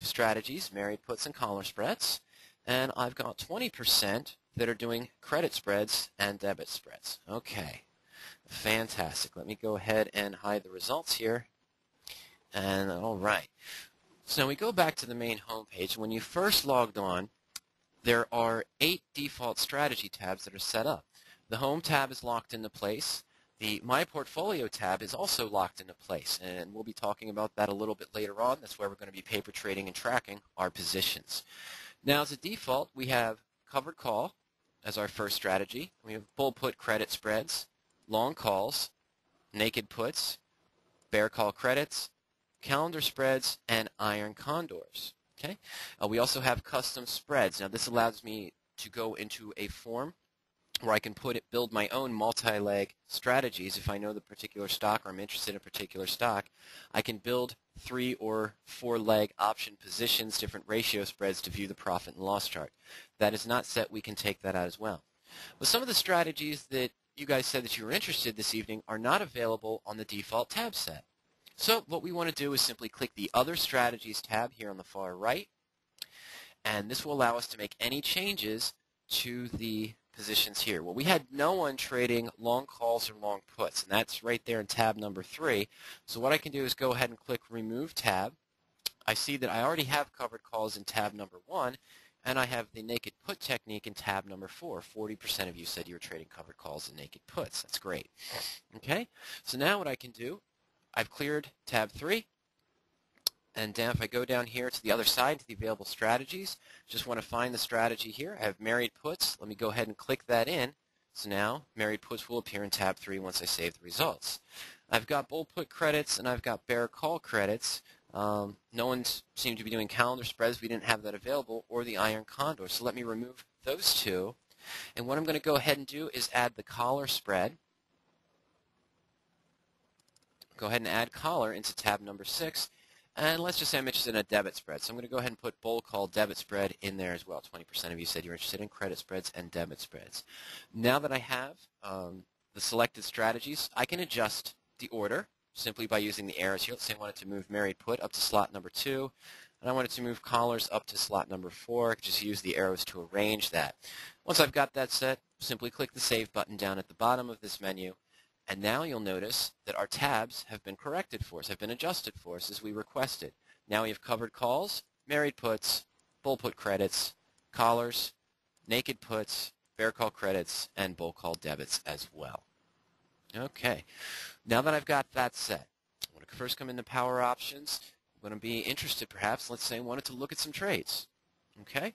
strategies, married puts and collar spreads, and I've got 20% that are doing credit spreads and debit spreads. Okay, fantastic. Let me go ahead and hide the results here. And all right. So now we go back to the main home page. When you first logged on, there are 8 default strategy tabs that are set up. The Home tab is locked into place. The My Portfolio tab is also locked into place, and we'll be talking about that a little bit later on. That's where we're going to be paper trading and tracking our positions. Now, as a default, we have covered call as our first strategy. We have bull put credit spreads, long calls, naked puts, bear call credits, calendar spreads, and iron condors. Okay. We also have custom spreads. Now, this allows me to go into a form where I can build my own multi-leg strategies. If I know the particular stock or I'm interested in a particular stock, I can build 3 or 4 leg option positions, different ratio spreads to view the profit and loss chart. That is not set. We can take that out as well. But some of the strategies that you guys said that you were interested this evening are not available on the default tab set. So what we want to do is simply click the Other Strategies tab here on the far right, and this will allow us to make any changes to the positions here. Well, we had no one trading long calls or long puts, and that's right there in tab number 3. So what I can do is go ahead and click Remove Tab. I see that I already have covered calls in tab number 1, and I have the naked put technique in tab number 4. 40% of you said you were trading covered calls and naked puts. That's great. Okay, so now what I can do, I've cleared tab 3. And now if I go down here to the other side to the available strategies, just want to find the strategy here. I have married puts. Let me go ahead and click that in. So now married puts will appear in tab 3 once I save the results. I've got bull put credits and I've got bear call credits. No one seemed to be doing calendar spreads. We didn't have that available, or the iron condor. So let me remove those 2. And what I'm going to go ahead and do is add the collar spread. Go ahead and add collar into tab number 6. And let's just say I'm interested in a debit spread. So I'm going to go ahead and put bull call debit spread in there as well. 20% of you said you're interested in credit spreads and debit spreads. Now that I have the selected strategies, I can adjust the order simply by using the arrows here. Let's say I wanted to move married put up to slot number 2, and I wanted to move collars up to slot number 4. I could just use the arrows to arrange that. Once I've got that set, simply click the Save button down at the bottom of this menu. And now you'll notice that our tabs have been corrected for us, have been adjusted for us as we requested. Now we have covered calls, married puts, bull put credits, collars, naked puts, bear call credits, and bull call debits as well. Okay, now that I've got that set, I want to first come into Power Options. I'm going to be interested perhaps, let's say I wanted to look at some trades. Okay,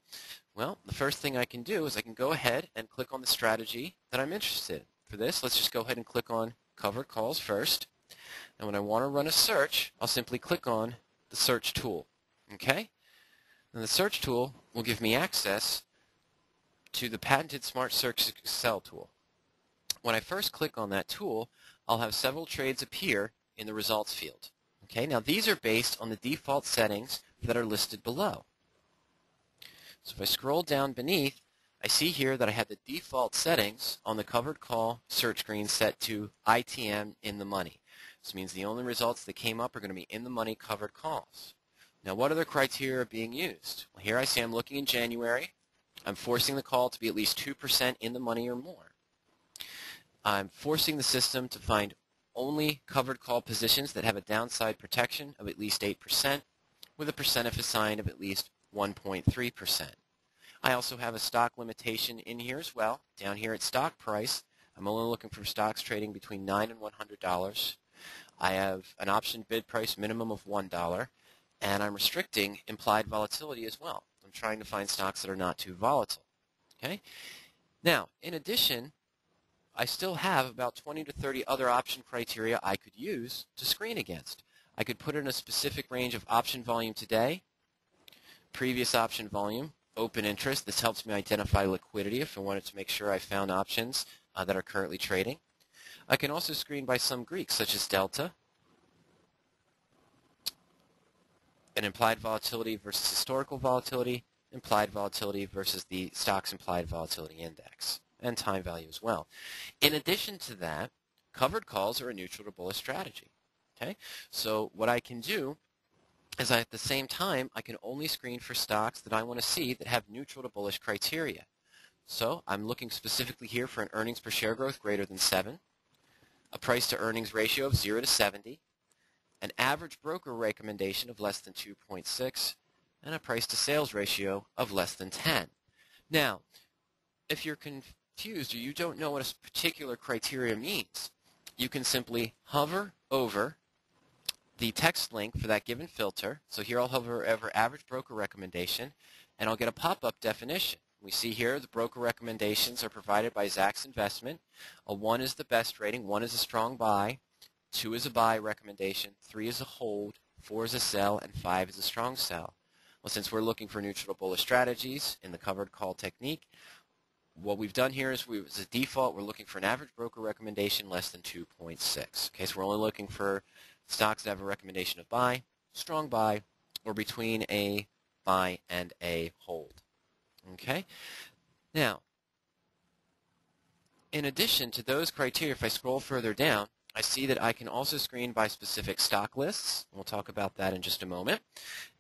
well, the first thing I can do is I can go ahead and click on the strategy that I'm interested in. For this, let's just go ahead and click on covered calls first. And when I want to run a search, I'll simply click on the search tool. Okay? And the search tool will give me access to the patented Smart Search Excel tool. When I first click on that tool, I'll have several trades appear in the results field. Okay? Now these are based on the default settings that are listed below. So if I scroll down beneath, I see here that I have the default settings on the covered call search screen set to ITM in the money. This means the only results that came up are going to be in the money covered calls. Now what other criteria are being used? Well, here I see I'm looking in January. I'm forcing the call to be at least 2% in the money or more. I'm forcing the system to find only covered call positions that have a downside protection of at least 8% with a percent if assigned of at least 1.3%. I also have a stock limitation in here as well. Down here at stock price, I'm only looking for stocks trading between $9 and $100. I have an option bid price minimum of $1, and I'm restricting implied volatility as well. I'm trying to find stocks that are not too volatile. Okay? Now, in addition, I still have about 20 to 30 other option criteria I could use to screen against. I could put in a specific range of option volume today, previous option volume, open interest. This helps me identify liquidity if I wanted to make sure I found options that are currently trading. I can also screen by some Greeks, such as delta, an implied volatility versus historical volatility, implied volatility versus the stock's implied volatility index, and time value as well. In addition to that, covered calls are a neutral to bullish strategy. Okay, so what I can do is at the same time, I can only screen for stocks that I want to see that have neutral to bullish criteria. So I'm looking specifically here for an earnings per share growth greater than 7, a price to earnings ratio of 0 to 70, an average broker recommendation of less than 2.6, and a price to sales ratio of less than 10. Now, if you're confused or you don't know what a particular criteria means, you can simply hover over the text link for that given filter. So here I'll hover over average broker recommendation, and I'll get a pop-up definition. We see here the broker recommendations are provided by Zacks Investment. A 1 is the best rating, 1 is a strong buy, 2 is a buy recommendation, 3 is a hold, 4 is a sell, and 5 is a strong sell. Well, since we're looking for neutral to bullish strategies in the covered call technique, what we've done here is, as a default, we're looking for an average broker recommendation less than 2.6. Okay, so we're only looking for stocks that have a recommendation of buy, strong buy, or between a buy and a hold. Okay, now, in addition to those criteria, if I scroll further down, I see that I can also screen by specific stock lists. We'll talk about that in just a moment.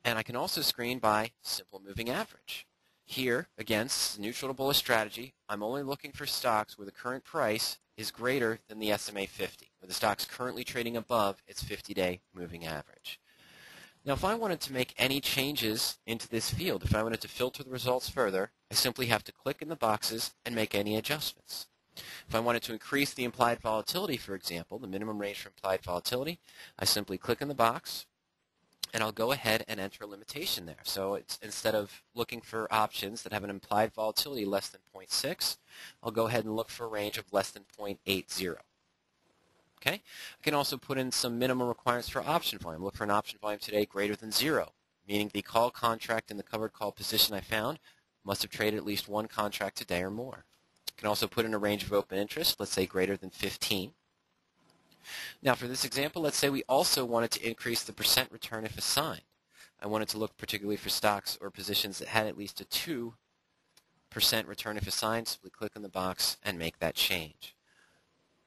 And I can also screen by simple moving average. Here, again, neutral to bullish strategy, I'm only looking for stocks where the current price is greater than the SMA 50, where the stock's currently trading above its 50-day moving average. Now, if I wanted to make any changes into this field, if I wanted to filter the results further, I simply have to click in the boxes and make any adjustments. If I wanted to increase the implied volatility, for example, the minimum range for implied volatility, I simply click in the box, and I'll go ahead and enter a limitation there. So it's, instead of looking for options that have an implied volatility less than 0.6, I'll go ahead and look for a range of less than 0.80. Okay? I can also put in some minimum requirements for option volume. Look for an option volume today greater than 0, meaning the call contract in the covered call position I found must have traded at least one contract today or more. I can also put in a range of open interest, let's say greater than 15. Now for this example, let's say we also wanted to increase the percent return if assigned. I wanted to look particularly for stocks or positions that had at least a 2% return if assigned. Simply click on the box and make that change.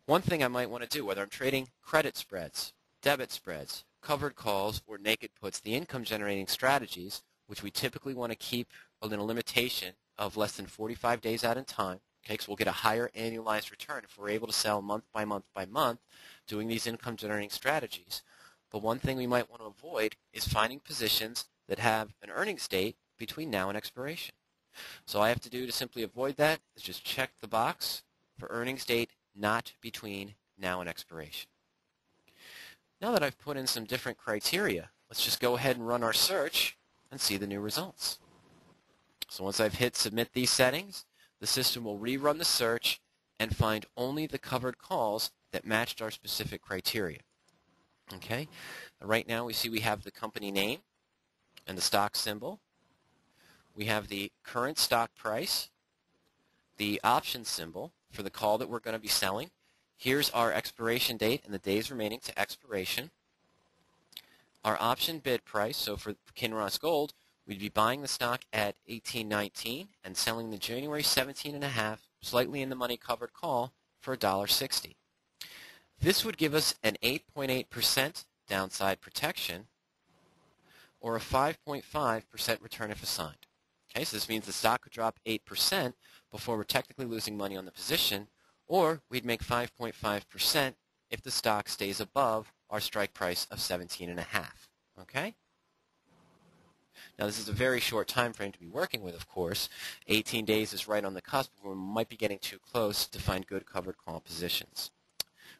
One thing I might want to do, whether I'm trading credit spreads, debit spreads, covered calls, or naked puts, the income generating strategies, which we typically want to keep in a limitation of less than 45 days out in time, okay, so we'll get a higher annualized return if we're able to sell month by month by month doing these income generating strategies. But one thing we might want to avoid is finding positions that have an earnings date between now and expiration. So all I have to do to simply avoid that is just check the box for earnings date not between now and expiration. Now that I've put in some different criteria, let's just go ahead and run our search and see the new results. So once I've hit submit these settings, the system will rerun the search and find only the covered calls that matched our specific criteria. Okay, right now we see we have the company name and the stock symbol. We have the current stock price, the option symbol for the call that we're going to be selling. Here's our expiration date and the days remaining to expiration. Our option bid price, so for Kinross Gold, we'd be buying the stock at $18.19 and selling the January 17.5 slightly in the money covered call for $1.60. This would give us an 8.8% downside protection or a 5.5% return if assigned. Okay, so this means the stock could drop 8% before we're technically losing money on the position, or we'd make 5.5% if the stock stays above our strike price of 17.5. Okay? Now this is a very short time frame to be working with, of course. 18 days is right on the cusp, but we might be getting too close to find good covered call positions.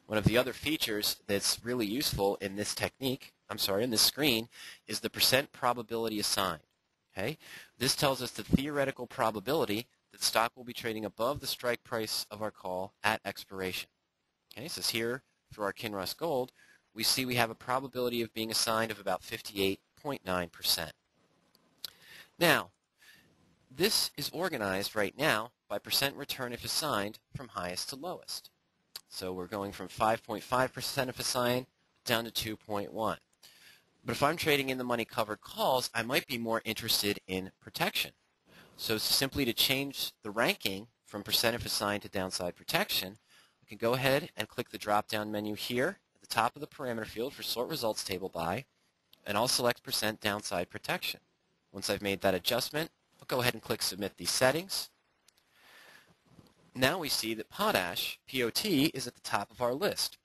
One of the other features that's really useful in this technique, in this screen, is the percent probability assigned. Okay? This tells us the theoretical probability that the stock will be trading above the strike price of our call at expiration. Okay, so here for our Kinross Gold, we see we have a probability of being assigned of about 58.9%. Now, this is organized right now by percent return if assigned from highest to lowest. So we're going from 5.5% if assigned down to 2.1. But if I'm trading in the money covered calls, I might be more interested in protection. So simply to change the ranking from percent if assigned to downside protection, I can go ahead and click the drop-down menu here at the top of the parameter field for sort results table by, and I'll select percent downside protection. Once I've made that adjustment, I'll go ahead and click Submit these settings. Now we see that potash, POT, is at the top of our list.